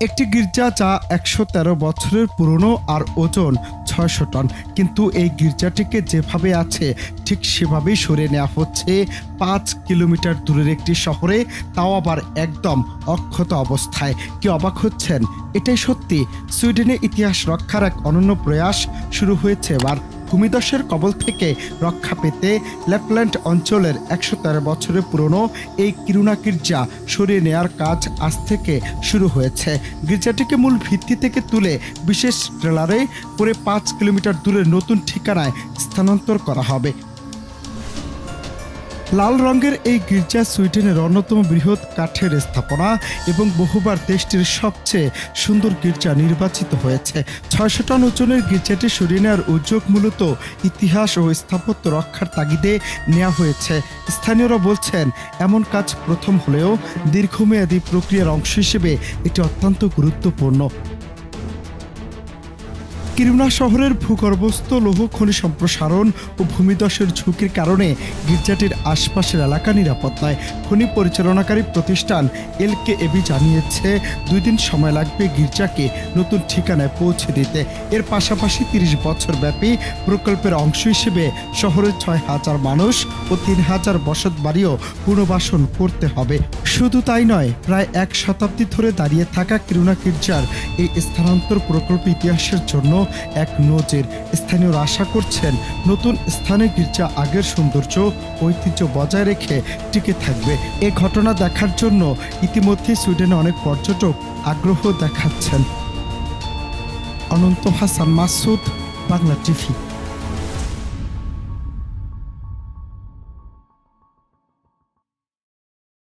একটি গির্জা যা ১১৩ বছরের পুরনো আর ওজন ৬০০ টন, কিন্তু এই গির্জাটিকে যেভাবে আছে ঠিক সেভাবেই সরিয়ে নেওয়া হচ্ছে ৫ কিলোমিটার দূরের একটি শহরে, তাও আবার একদম অক্ষত অবস্থায়। কি অবাক হচ্ছেন? এটাই সত্যি সুইডেনে ইতিহাস রক্ষার এক অনন্য প্রয়াস শুরু হয়েছে এবার। ভূমিধসের কবল থেকে রক্ষা পেতে ল্যাপল্যান্ড অঞ্চলের ১১৩ বছরের পুরনো এই কিরুনা গির্জা সরিয়ে নেওয়ার কাজ আজ থেকে শুরু হয়েছে। গির্জাটিকে মূল ভিত্তি থেকে তুলে বিশেষ ট্রেলারে করে ৫ কিলোমিটার দূরের নতুন ঠিকানায় স্থানান্তর করা হবে। লাল রঙের এই গির্জা সুইডেনের অন্যতম বৃহৎ কাঠের স্থাপনা এবং বহুবার দেশটির সবচেয়ে সুন্দর গির্জা নির্বাচিত হয়েছে। ৬০০ টন ওজনের গির্জাটি সরিয়ে নেওয়ার উদ্যোগ মূলত ইতিহাস ও স্থাপত্য রক্ষার তাগিদে নেওয়া হয়েছে। স্থানীয়রা বলছেন, এমন কাজ প্রথম হলেও দীর্ঘমেয়াদী প্রক্রিয়ার অংশ হিসেবে এটি অত্যন্ত গুরুত্বপূর্ণ। কিরুনা শহরের ভূগর্ভস্থ লৌহ খনি সম্প্রসারণ ও ভূমিধসের ঝুঁকির কারণে গির্জাটির আশপাশের এলাকা নিরাপদ নয়। খনি পরিচালনাকারী প্রতিষ্ঠান এলকেএবি জানিয়েছে ২ দিন সময় লাগবে গির্জাকে নতুন ঠিকানায় পৌঁছে দিতে। এর পাশাপাশি ৩০ বছর ব্যাপী প্রকল্পের অংশ হিসেবে শহরের ৬,০০০ মানুষ ও ৩,০০০ বসত বাড়িও পুনর্বাসন করতে হবে। শুধু তাই নয়, প্রায় ১ শতাব্দী ধরে দাঁড়িয়ে থাকা কিরুনা গির্জার এই স্থানান্তর প্রকল্প ইতিহাসের জন্য এক নজির। স্থানীয়রা আশা করছেন নতুন স্থানে গির্জা আগের সৌন্দর্য ঐতিহ্য বজায় রেখে টিকে থাকবে। এ ঘটনা দেখার জন্য ইতিমধ্যে সুইডেনে অনেক পর্যটক আগ্রহ দেখাচ্ছেন। অনন্ত হাসান মাসুদ, বাংলা টিভি।